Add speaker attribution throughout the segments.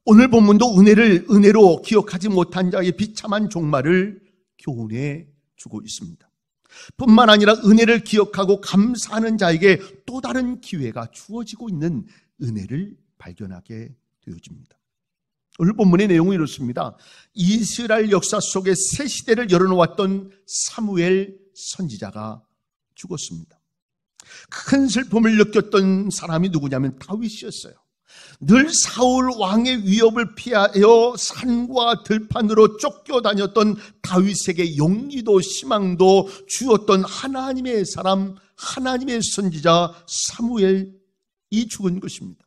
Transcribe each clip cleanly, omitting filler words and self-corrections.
Speaker 1: 오늘 본문도 은혜로 기억하지 못한 자의 비참한 종말을 교훈해 주고 있습니다. 뿐만 아니라 은혜를 기억하고 감사하는 자에게 또 다른 기회가 주어지고 있는 은혜를 발견하게 되어집니다. 오늘 본문의 내용은 이렇습니다. 이스라엘 역사 속에 새 시대를 열어놓았던 사무엘 선지자가 죽었습니다. 큰 슬픔을 느꼈던 사람이 누구냐면 다윗이었어요. 늘 사울 왕의 위협을 피하여 산과 들판으로 쫓겨다녔던 다윗에게 용기도 희망도 주었던 하나님의 사람, 하나님의 선지자 사무엘이 죽은 것입니다.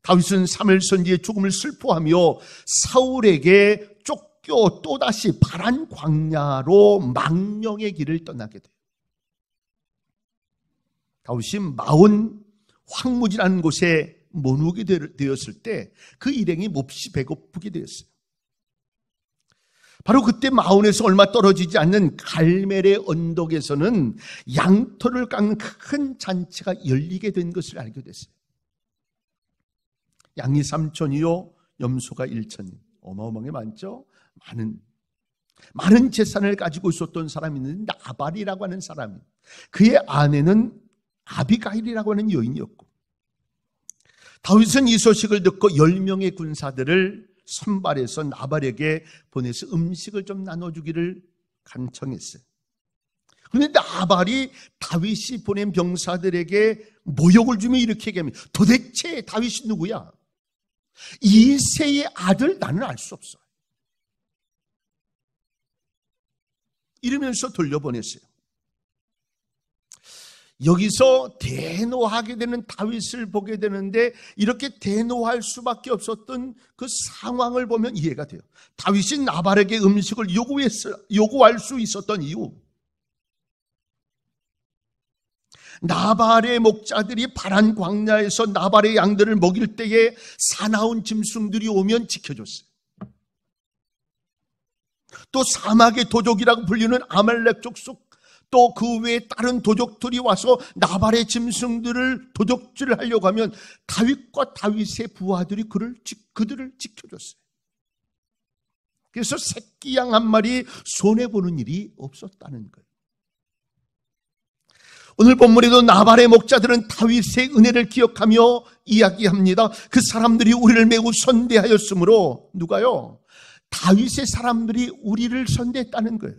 Speaker 1: 다윗은 사무엘 선지의 죽음을 슬퍼하며 사울에게 쫓겨 또다시 바란 광야로 망령의 길을 떠나게 돼요. 다윗이 마온 황무지라는 곳에 머무게 되었을 때 그 일행이 몹시 배고프게 되었어요. 바로 그때 마온에서 얼마 떨어지지 않는 갈멜의 언덕에서는 양털을 깎는 큰 잔치가 열리게 된 것을 알게 됐어요. 양이 3천이요 염소가 1천이, 어마어마하게 많죠. 많은 재산을 가지고 있었던 사람이 있는데 나발이라고 하는 사람이, 그의 아내는 아비가일이라고 하는 여인이었고, 다윗은 이 소식을 듣고 10명의 군사들을 선발해서 나발에게 보내서 음식을 좀 나눠주기를 간청했어요. 그런데 나발이 다윗이 보낸 병사들에게 모욕을 주며 이렇게 얘기합니다. 도대체 다윗이 누구야? 이새의 아들 나는 알 수 없어. 이러면서 돌려보냈어요. 여기서 대노하게 되는 다윗을 보게 되는데, 이렇게 대노할 수밖에 없었던 그 상황을 보면 이해가 돼요. 다윗이 나발에게 음식을 요구할 수 있었던 이유, 나발의 목자들이 바란 광야에서 나발의 양들을 먹일 때에 사나운 짐승들이 오면 지켜줬어요. 또 사막의 도적이라고 불리는 아말렉 족속, 또 그 외에 다른 도적들이 와서 나발의 짐승들을 도적질을 하려고 하면 다윗과 다윗의 부하들이 그들을 지켜줬어요. 그래서 새끼 양 한 마리 손해보는 일이 없었다는 거예요. 오늘 본문에도 나발의 목자들은 다윗의 은혜를 기억하며 이야기합니다. 그 사람들이 우리를 매우 선대하였으므로, 누가요? 다윗의 사람들이 우리를 선대했다는 거예요.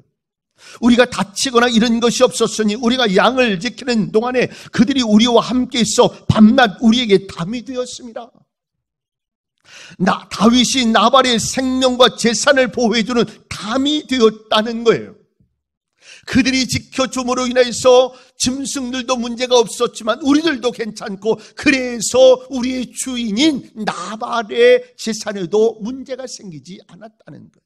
Speaker 1: 우리가 다치거나 이런 것이 없었으니 우리가 양을 지키는 동안에 그들이 우리와 함께 있어 밤낮 우리에게 담이 되었습니다. 다윗이 나발의 생명과 재산을 보호해주는 담이 되었다는 거예요. 그들이 지켜줌으로 인해서 짐승들도 문제가 없었지만 우리들도 괜찮고, 그래서 우리의 주인인 나발의 재산에도 문제가 생기지 않았다는 거예요.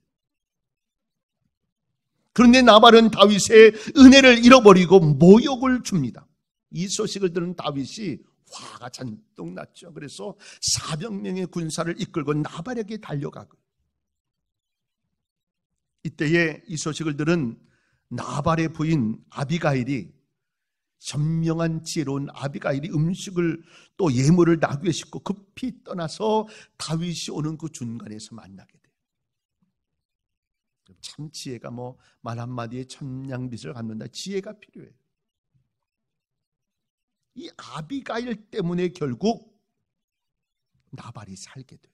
Speaker 1: 그런데 나발은 다윗의 은혜를 잃어버리고 모욕을 줍니다. 이 소식을 들은 다윗이 화가 잔뜩 났죠. 그래서 400명의 군사를 이끌고 나발에게 달려가고, 이때에 이 소식을 들은 나발의 부인 아비가일이, 현명한 지혜로운 아비가일이 음식을 또 예물을 나귀에 싣고 급히 떠나서 다윗이 오는 그 중간에서 만나게 돼요. 참 지혜가 말 한마디에 천냥빚을 갚는다. 지혜가 필요해요. 이 아비가일 때문에 결국 나발이 살게 돼요.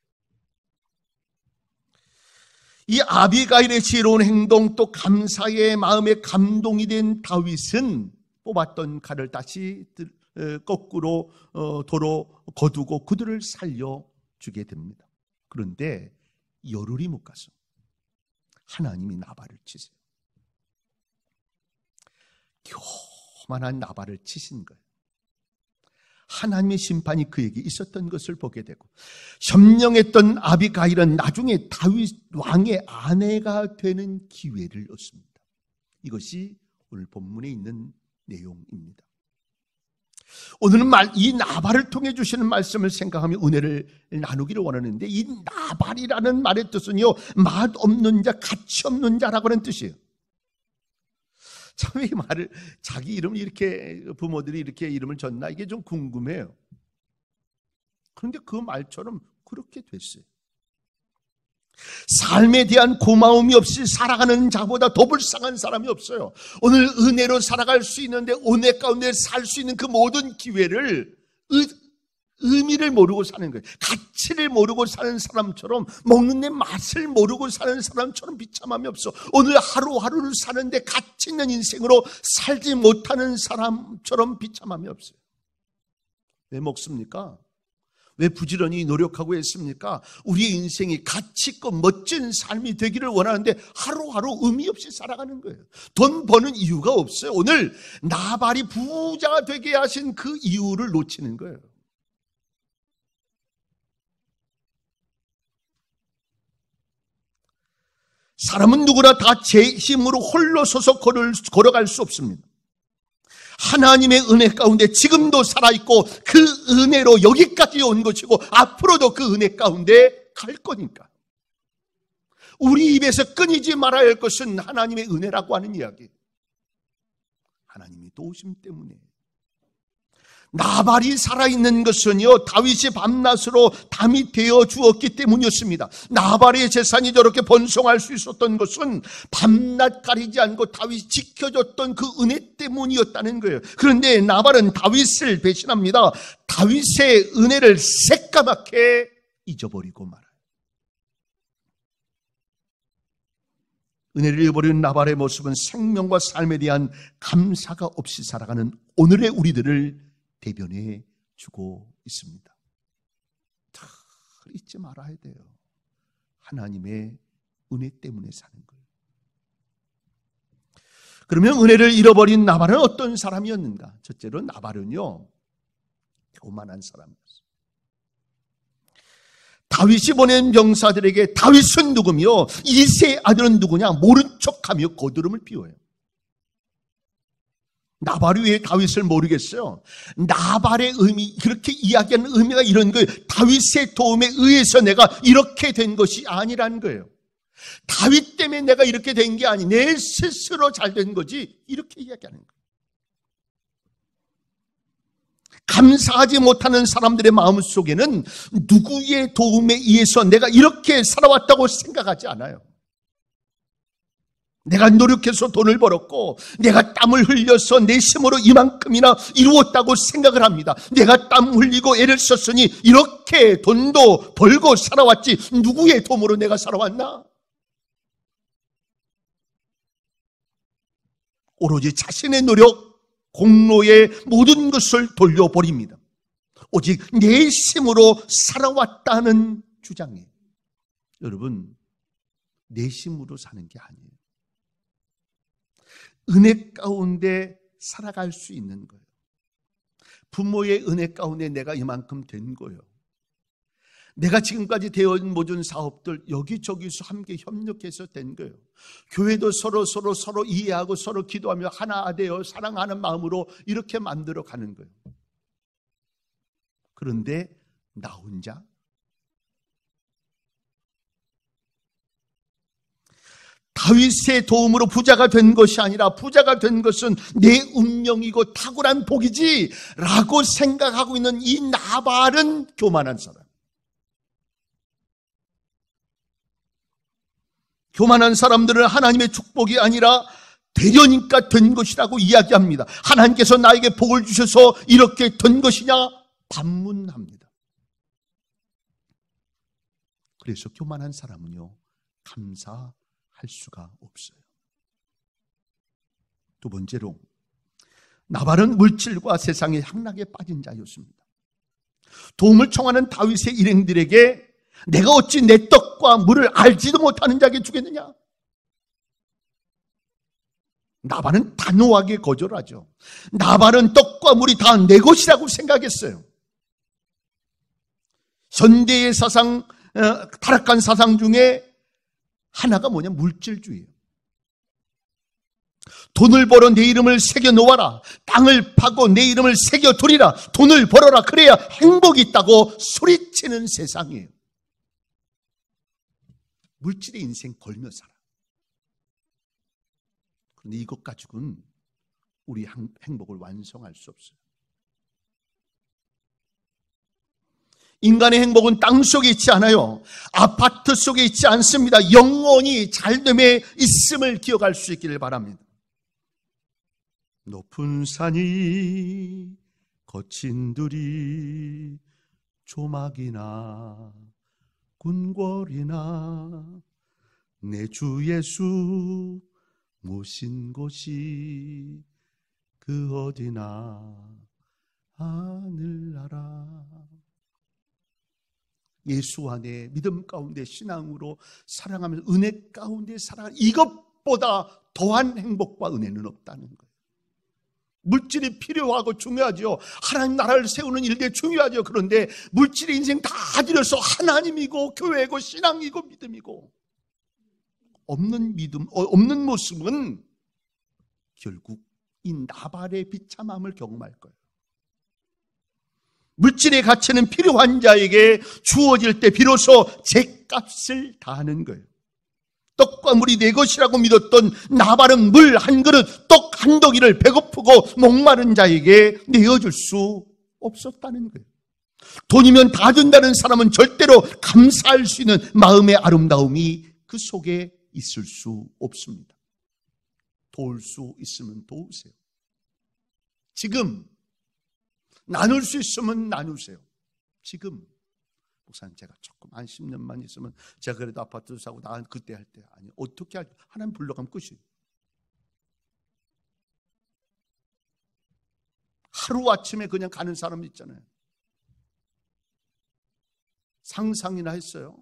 Speaker 1: 이 아비가일의 지혜로운 행동, 또 감사의 마음에 감동이 된 다윗은 뽑았던 칼을 다시 거꾸로 도로 거두고 그들을 살려주게 됩니다. 그런데 열흘이 못 가서 하나님이 나발을 치세요. 교만한 나발을 치신 거예요. 하나님의 심판이 그에게 있었던 것을 보게 되고, 현명했던 아비가일은 나중에 다윗 왕의 아내가 되는 기회를 얻습니다. 이것이 오늘 본문에 있는 내용입니다. 오늘은 이 나발을 통해 주시는 말씀을 생각하며 은혜를 나누기를 원하는데, 이 나발이라는 말의 뜻은요, 맛없는 자, 가치 없는 자라고 하는 뜻이에요. 참 이 말을, 자기 이름을 이렇게 부모들이 이렇게 이름을 줬나, 이게 좀 궁금해요. 그런데 그 말처럼 그렇게 됐어요. 삶에 대한 고마움이 없이 살아가는 자보다 더 불쌍한 사람이 없어요. 오늘 은혜로 살아갈 수 있는데, 은혜 가운데 살 수 있는 그 모든 기회를 의미를 모르고 사는 거예요. 가치를 모르고 사는 사람처럼, 먹는 데 맛을 모르고 사는 사람처럼 비참함이 없어. 오늘 하루하루를 사는데 가치 있는 인생으로 살지 못하는 사람처럼 비참함이 없어요. 왜 먹습니까? 왜 부지런히 노력하고 했습니까? 우리의 인생이 가치 있고 멋진 삶이 되기를 원하는데 하루하루 의미 없이 살아가는 거예요. 돈 버는 이유가 없어요. 오늘 나발이 부자가 되게 하신 그 이유를 놓치는 거예요. 사람은 누구나 다 제 힘으로 홀로 서서 걸어갈 수 없습니다. 하나님의 은혜 가운데 지금도 살아있고 그 은혜로 여기까지 온 것이고 앞으로도 그 은혜 가운데 갈 거니까. 우리 입에서 끊이지 말아야 할 것은 하나님의 은혜라고 하는 이야기. 하나님이 도우심 때문에. 나발이 살아있는 것은요, 다윗이 밤낮으로 담이 되어 주었기 때문이었습니다. 나발의 재산이 저렇게 번성할 수 있었던 것은 밤낮 가리지 않고 다윗이 지켜줬던 그 은혜 때문이었다는 거예요. 그런데 나발은 다윗을 배신합니다. 다윗의 은혜를 새까맣게 잊어버리고 말아요. 은혜를 잃어버리는 나발의 모습은 생명과 삶에 대한 감사가 없이 살아가는 오늘의 우리들을 대변해 주고 있습니다. 다 잊지 말아야 돼요. 하나님의 은혜 때문에 사는 거예요. 그러면 은혜를 잃어버린 나발은 어떤 사람이었는가? 첫째로 나발은요, 교만한 사람이었어요. 다윗이 보낸 병사들에게 다윗은 누구며 이새의 아들은 누구냐 모른 척하며 거드름을 피워요. 나발이 왜 다윗을 모르겠어요? 나발의 의미, 그렇게 이야기하는 의미가 이런 거예요. 다윗의 도움에 의해서 내가 이렇게 된 것이 아니라는 거예요. 다윗 때문에 내가 이렇게 된 게 아니, 내 스스로 잘 된 거지, 이렇게 이야기하는 거예요. 감사하지 못하는 사람들의 마음 속에는 누구의 도움에 의해서 내가 이렇게 살아왔다고 생각하지 않아요. 내가 노력해서 돈을 벌었고 내가 땀을 흘려서 내 힘으로 이만큼이나 이루었다고 생각을 합니다. 내가 땀 흘리고 애를 썼으니 이렇게 돈도 벌고 살아왔지 누구의 도움으로 내가 살아왔나? 오로지 자신의 노력, 공로에 모든 것을 돌려버립니다. 오직 내 힘으로 살아왔다는 주장이에요. 여러분, 내 힘으로 사는 게 아니에요. 은혜 가운데 살아갈 수 있는 거예요. 부모의 은혜 가운데 내가 이만큼 된 거예요. 내가 지금까지 되어온 모든 사업들 여기저기서 함께 협력해서 된 거예요. 교회도 서로 이해하고 서로 기도하며 하나 되어 사랑하는 마음으로 이렇게 만들어 가는 거예요. 그런데 나 혼자 다윗의 도움으로 부자가 된 것이 아니라 부자가 된 것은 내 운명이고 탁월한 복이지 라고 생각하고 있는 이 나발은 교만한 사람. 교만한 사람들은 하나님의 축복이 아니라 되려니까 된 것이라고 이야기합니다. 하나님께서 나에게 복을 주셔서 이렇게 된 것이냐 반문합니다. 그래서 교만한 사람은요, 감사할 수가 없어요. 두 번째로, 나발은 물질과 세상의 향락에 빠진 자였습니다. 도움을 청하는 다윗의 일행들에게 내가 어찌 내 떡과 물을 알지도 못하는 자에게 주겠느냐? 나발은 단호하게 거절하죠. 나발은 떡과 물이 다 내 것이라고 생각했어요. 현대의 사상, 타락한 사상 중에 하나가 뭐냐? 물질주의예요. 돈을 벌어 내 이름을 새겨 놓아라. 땅을 파고 내 이름을 새겨 두리라. 돈을 벌어라. 그래야 행복이 있다고 소리치는 세상이에요. 물질의 인생 걸며 살아. 그런데 이것 가지고는 우리 행복을 완성할 수 없어요. 인간의 행복은 땅 속에 있지 않아요. 아파트 속에 있지 않습니다. 영원히 잘됨에 있음을 기억할 수 있기를 바랍니다. 높은 산이 거친 들이 조막이나 궁궐이나 내 주 예수 모신 곳이 그 어디나 하늘나라. 예수 안에 믿음 가운데 신앙으로 사랑하면서 은혜 가운데 살아가는 이것보다 더한 행복과 은혜는 없다는 거예요. 물질이 필요하고 중요하죠. 하나님 나라를 세우는 일들이 중요하죠. 그런데 물질의 인생 다 들여서 하나님이고 교회고 신앙이고 믿음이고 없는 믿음, 없는 모습은 결국 이 나발의 비참함을 경험할 거예요. 물질의 가치는 필요한 자에게 주어질 때 비로소 죗값을 다하는 거예요. 떡과 물이 내 것이라고 믿었던 나발은 물 한 그릇, 떡 한 덩이를 배고프고 목마른 자에게 내어줄 수 없었다는 거예요. 돈이면 다 준다는 사람은 절대로 감사할 수 있는 마음의 아름다움이 그 속에 있을 수 없습니다. 도울 수 있으면 도우세요. 지금 나눌 수 있으면 나누세요. 지금 목사님 제가 조금 한 10년만 있으면 제가 그래도 아파트 사고 나 그때 할 때 아니 어떻게 할 하나님 불러가면 끝이에요. 하루아침에 그냥 가는 사람 있잖아요. 상상이나 했어요.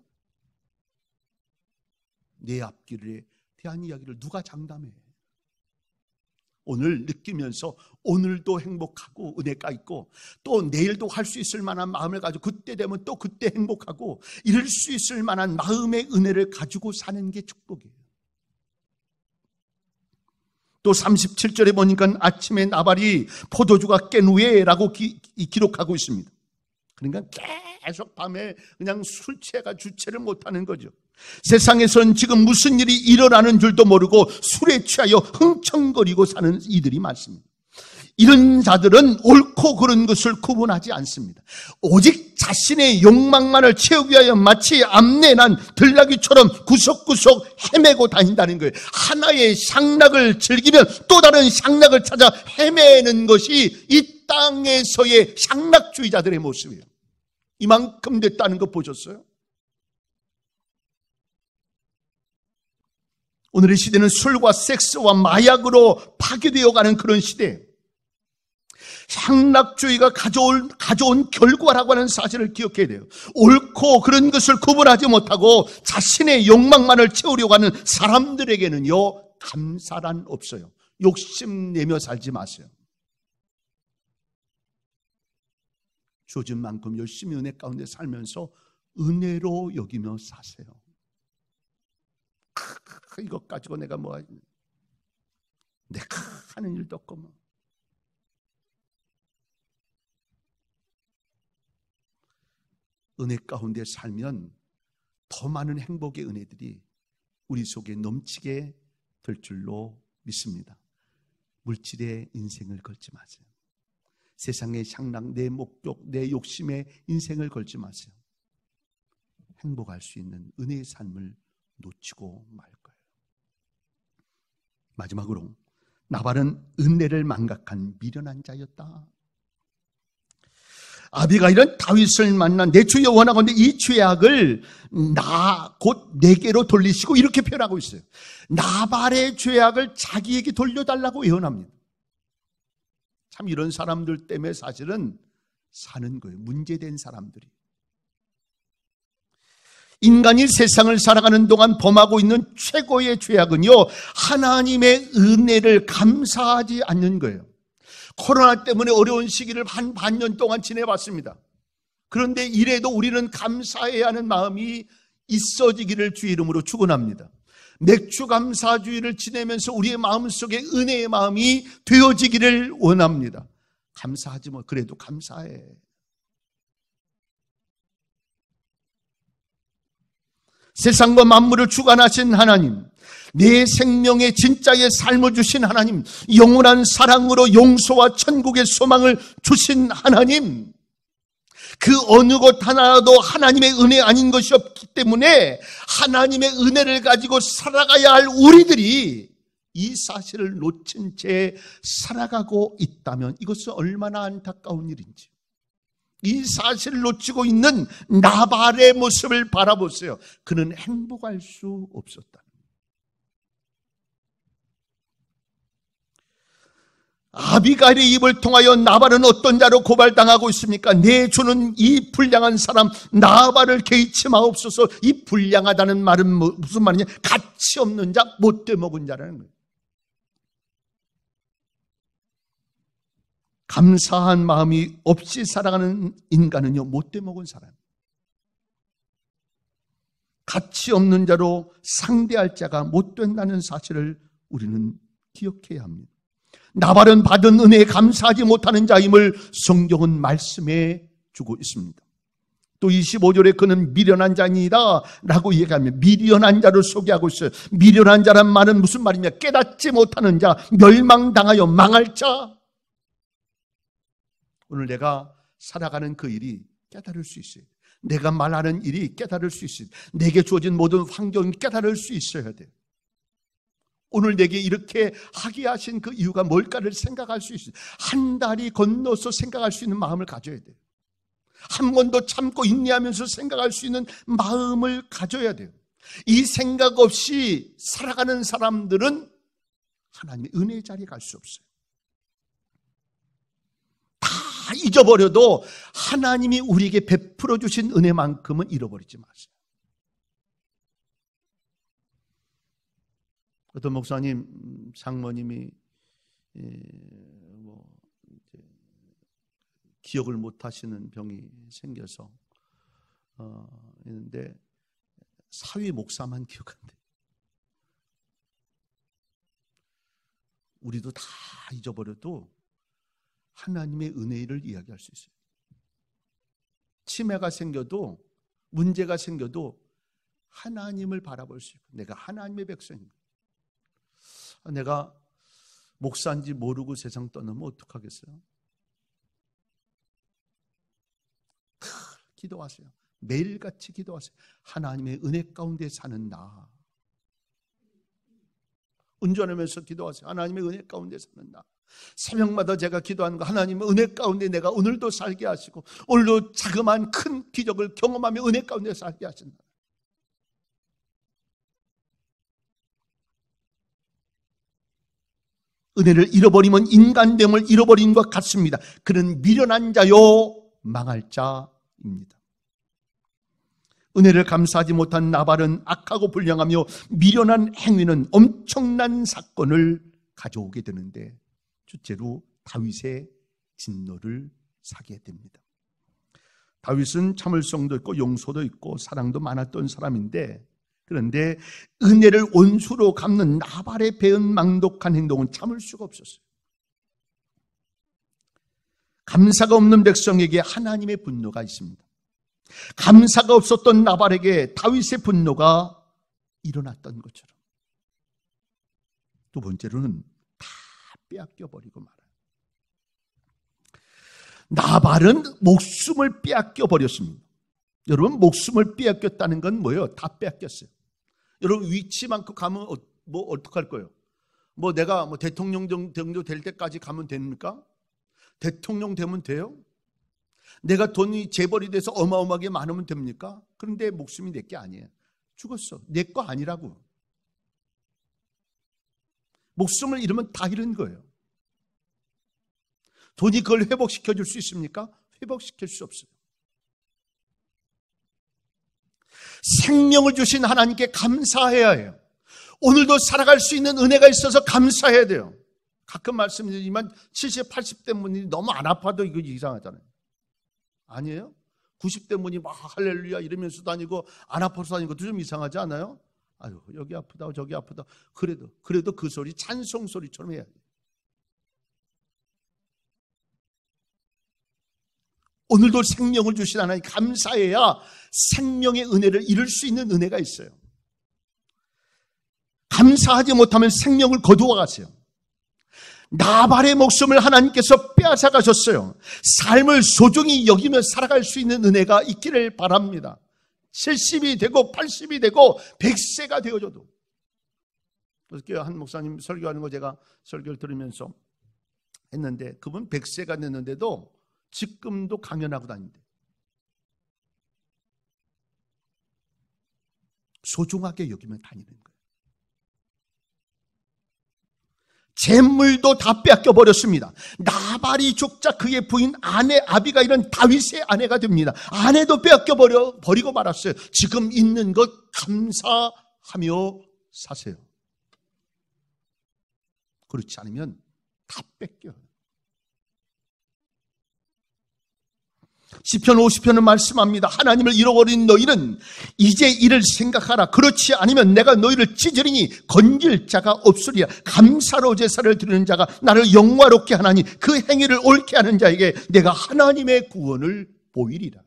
Speaker 1: 내 앞길에 대한 이야기를 누가 장담해. 오늘 느끼면서 오늘도 행복하고 은혜가 있고 또 내일도 할 수 있을 만한 마음을 가지고 그때 되면 또 그때 행복하고 이룰 수 있을 만한 마음의 은혜를 가지고 사는 게 축복이에요. 또 37절에 보니까 아침에 나발이 포도주가 깬 후에 라고 기록하고 있습니다. 그러니까 계속 밤에 그냥 술 취해가 주체를 못하는 거죠. 세상에서는 지금 무슨 일이 일어나는 줄도 모르고 술에 취하여 흥청거리고 사는 이들이 많습니다. 이런 자들은 옳고 그른 것을 구분하지 않습니다. 오직 자신의 욕망만을 채우기 위하여 마치 암내난 들나귀처럼 구석구석 헤매고 다닌다는 거예요. 하나의 향락을 즐기면 또 다른 향락을 찾아 헤매는 것이 이 땅에서의 향락주의자들의 모습이에요. 이만큼 됐다는 거 보셨어요? 오늘의 시대는 술과 섹스와 마약으로 파괴되어 가는 그런 시대예요. 향락주의가 가져온 결과라고 하는 사실을 기억해야 돼요. 옳고 그런 것을 구분하지 못하고 자신의 욕망만을 채우려고 하는 사람들에게는요, 감사란 없어요. 욕심내며 살지 마세요. 주어진 만큼 열심히 은혜 가운데 살면서 은혜로 여기며 사세요. 이것 가지고 내가 뭐 내가 하는 일도 없고 뭐. 은혜 가운데 살면 더 많은 행복의 은혜들이 우리 속에 넘치게 될 줄로 믿습니다. 물질의 인생을 걸지 마세요. 세상의 향락, 내 목적, 내 욕심에 인생을 걸지 마세요. 행복할 수 있는 은혜의 삶을 놓치고 말 거예요. 마지막으로 나발은 은혜를 망각한 미련한 자였다. 아비가일은 다윗을 만난 내 주여 원하건대 이 죄악을 곧 내게로 돌리시고 이렇게 표현하고 있어요. 나발의 죄악을 자기에게 돌려달라고 예언합니다. 참 이런 사람들 때문에 사실은 사는 거예요. 문제된 사람들이. 인간이 세상을 살아가는 동안 범하고 있는 최고의 죄악은요, 하나님의 은혜를 감사하지 않는 거예요. 코로나 때문에 어려운 시기를 한 반년 동안 지내봤습니다. 그런데 이래도 우리는 감사해야 하는 마음이 있어지기를 주의 이름으로 축원합니다. 맥주 감사주의를 지내면서 우리의 마음속에 은혜의 마음이 되어지기를 원합니다. 감사하지 뭐 그래도 감사해. 세상과 만물을 주관하신 하나님, 내 생명의 진짜의 삶을 주신 하나님, 영원한 사랑으로 용서와 천국의 소망을 주신 하나님, 그 어느 것 하나도 하나님의 은혜 아닌 것이 없기 때문에 하나님의 은혜를 가지고 살아가야 할 우리들이 이 사실을 놓친 채 살아가고 있다면 이것은 얼마나 안타까운 일인지. 이 사실을 놓치고 있는 나발의 모습을 바라보세요. 그는 행복할 수 없었다. 아비가일의 입을 통하여 나발은 어떤 자로 고발당하고 있습니까? 내 주는 이 불량한 사람 나발을 개의치 마옵소서. 이 불량하다는 말은 무슨 말이냐? 가치 없는 자, 못돼 먹은 자라는 거예요. 감사한 마음이 없이 살아가는 인간은요, 못돼 먹은 사람, 가치 없는 자로 상대할 자가 못 된다는 사실을 우리는 기억해야 합니다. 나발은 받은 은혜에 감사하지 못하는 자임을 성경은 말씀해 주고 있습니다. 또 25절에 그는 미련한 자니이다 라고 얘기하면 미련한 자를 소개하고 있어요. 미련한 자란 말은 무슨 말이냐? 깨닫지 못하는 자, 멸망당하여 망할 자. 오늘 내가 살아가는 그 일이 깨달을 수 있어요. 내가 말하는 일이 깨달을 수 있어요. 내게 주어진 모든 환경이 깨달을 수 있어야 돼요. 오늘 내게 이렇게 하게 하신 그 이유가 뭘까를 생각할 수 있어요. 한 달이 건너서 생각할 수 있는 마음을 가져야 돼요. 한 번 더 참고 인내하면서 생각할 수 있는 마음을 가져야 돼요. 이 생각 없이 살아가는 사람들은 하나님의 은혜의 자리에 갈 수 없어요. 다 잊어버려도 하나님이 우리에게 베풀어 주신 은혜만큼은 잃어버리지 마세요. 어떤 목사님, 장모님이 기억을 못하시는 병이 생겨서 있는데 사위 목사만 기억한대. 우리도 다 잊어버려도 하나님의 은혜를 이야기할 수 있어요. 치매가 생겨도, 문제가 생겨도 하나님을 바라볼 수 있고, 내가 하나님의 백성입니다. 내가 목사인지 모르고 세상 떠나면 어떡하겠어요? 기도하세요. 매일같이 기도하세요. 하나님의 은혜 가운데 사는 나. 운전하면서 기도하세요. 하나님의 은혜 가운데 사는 나. 새벽마다 제가 기도하는 거, 하나님의 은혜 가운데 내가 오늘도 살게 하시고 오늘도 자그마한 큰 기적을 경험하며 은혜 가운데 살게 하신다. 은혜를 잃어버리면 인간됨을 잃어버린 것 같습니다. 그는 미련한 자요 망할 자입니다. 은혜를 감사하지 못한 나발은 악하고 불량하며 미련한 행위는 엄청난 사건을 가져오게 되는데 주째로 다윗의 진노를 사게 됩니다. 다윗은 참을성도 있고 용서도 있고 사랑도 많았던 사람인데, 그런데 은혜를 원수로 갚는 나발의 배은망덕한 행동은 참을 수가 없었어요. 감사가 없는 백성에게 하나님의 분노가 있습니다. 감사가 없었던 나발에게 다윗의 분노가 일어났던 것처럼 두 번째로는 다 빼앗겨버리고 말아요. 나발은 목숨을 빼앗겨버렸습니다. 여러분, 목숨을 빼앗겼다는 건 뭐예요? 다 빼앗겼어요. 여러분, 위치만큼 가면 뭐 어떡할 거예요? 뭐 내가 뭐 대통령 정도 될 때까지 가면 됩니까? 대통령 되면 돼요? 내가 돈이 재벌이 돼서 어마어마하게 많으면 됩니까? 그런데 목숨이 내 게 아니에요. 죽었어. 내 거 아니라고. 목숨을 잃으면 다 잃은 거예요. 돈이 그걸 회복시켜 줄 수 있습니까? 회복시킬 수 없어요. 생명을 주신 하나님께 감사해야 해요. 오늘도 살아갈 수 있는 은혜가 있어서 감사해야 돼요. 가끔 말씀드리지만 70, 80대 분이 너무 안 아파도 이거 이상하잖아요. 아니에요? 90대 분이 막 할렐루야 이러면서 다니고 안 아파서 다니는 것도 좀 이상하지 않아요? 아유, 여기 아프다, 저기 아프다. 그래도 그 소리 찬송 소리처럼 해야 돼. 오늘도 생명을 주신 하나님 감사해야 생명의 은혜를 이룰 수 있는 은혜가 있어요. 감사하지 못하면 생명을 거두어 가세요. 나발의 목숨을 하나님께서 빼앗아 가셨어요. 삶을 소중히 여기며 살아갈 수 있는 은혜가 있기를 바랍니다. 70이 되고 80이 되고 100세가 되어줘도. 어저께 한 목사님 설교하는 거 제가 설교를 들으면서 했는데, 그분 100세가 됐는데도 지금도 강연하고 다닌대. 소중하게 여기면 다니는 거예요. 재물도 다 빼앗겨 버렸습니다. 나발이 죽자 그의 부인 아내 아비가일은 다윗의 아내가 됩니다. 아내도 빼앗겨 버리고 말았어요. 지금 있는 것 감사하며 사세요. 그렇지 않으면 다 뺏겨요. 시편 50편은 말씀합니다. 하나님을 잃어버린 너희는 이제 이를 생각하라. 그렇지 않으면 내가 너희를 찢으리니 건질 자가 없으리라. 감사로 제사를 드리는 자가 나를 영화롭게 하나니 그 행위를 옳게 하는 자에게 내가 하나님의 구원을 보이리라.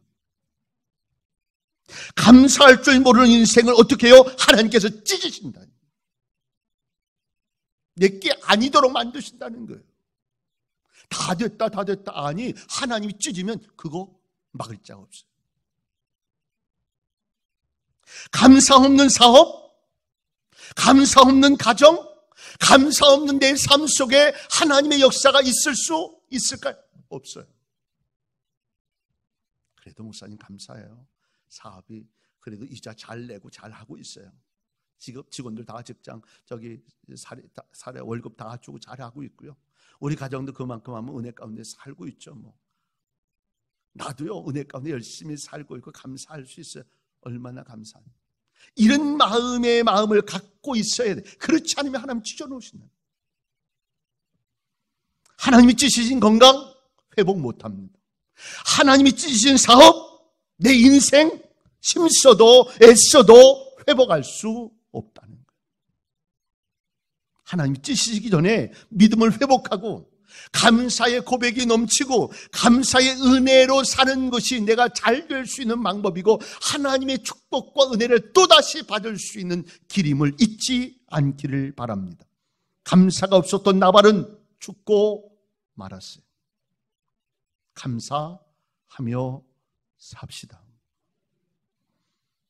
Speaker 1: 감사할 줄 모르는 인생을 어떻게 해요? 하나님께서 찢으신다. 내게 아니도록 만드신다는 거예요. 다 됐다. 아니, 하나님이 찢으면 그거 막을 자가 없어요. 감사 없는 사업, 감사 없는 가정, 감사 없는 내 삶 속에 하나님의 역사가 있을 수 있을까요? 없어요. 그래도 목사님 감사해요. 사업이 그래도 이자 잘 내고 잘 하고 있어요. 직원들 다 직장 사례 월급 다 주고 잘 하고 있고요. 우리 가정도 그만큼 하면 은혜 가운데 살고 있죠. 뭐 나도요 은혜 가운데 열심히 살고 있고 감사할 수 있어요. 얼마나 감사해요. 이런 마음을 갖고 있어야 돼. 그렇지 않으면 하나님 찢어놓으신다. 하나님이 찢으신 건강 회복 못합니다. 하나님이 찢으신 사업, 내 인생 힘써도 애써도 회복할 수 없다는 거예요. 하나님이 찢으시기 전에 믿음을 회복하고 감사의 고백이 넘치고 감사의 은혜로 사는 것이 내가 잘 될 수 있는 방법이고 하나님의 축복과 은혜를 또다시 받을 수 있는 길임을 잊지 않기를 바랍니다. 감사가 없었던 나발은 죽고 말았어요. 감사하며 삽시다.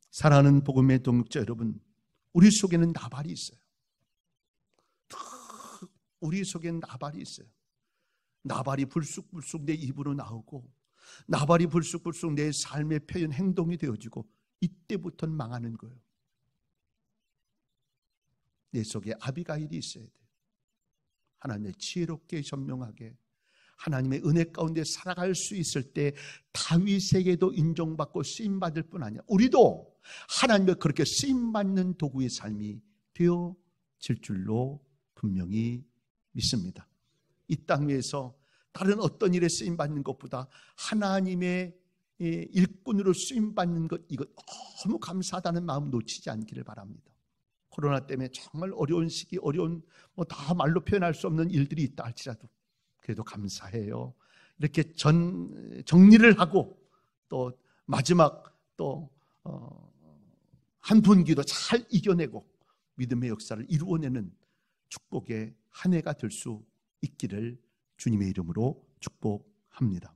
Speaker 1: 사랑하는 복음의 동역자 여러분, 우리 속에는 나발이 있어요. 우리 속에는 나발이 있어요. 나발이 불쑥불쑥 내 입으로 나오고 나발이 불쑥불쑥 내 삶의 표현 행동이 되어지고 이때부터는 망하는 거예요. 내 속에 아비가일이 있어야 돼요. 하나님의 지혜롭게 현명하게 하나님의 은혜 가운데 살아갈 수 있을 때 다윗에게도 인정받고 쓰임받을 뿐 아니라 우리도 하나님의 그렇게 쓰임받는 도구의 삶이 되어질 줄로 분명히 믿습니다. 이 땅 위에서 다른 어떤 일에 쓰임받는 것보다 하나님의 일꾼으로 쓰임받는 것, 이거 너무 감사하다는 마음 놓치지 않기를 바랍니다. 코로나 때문에 정말 어려운 시기, 다 말로 표현할 수 없는 일들이 있다 할지라도 그래도 감사해요. 이렇게 정리를 하고 또 마지막 또 한 분기도 잘 이겨내고 믿음의 역사를 이루어내는 축복의 한 해가 될 수 있기를 주님의 이름으로 축복합니다.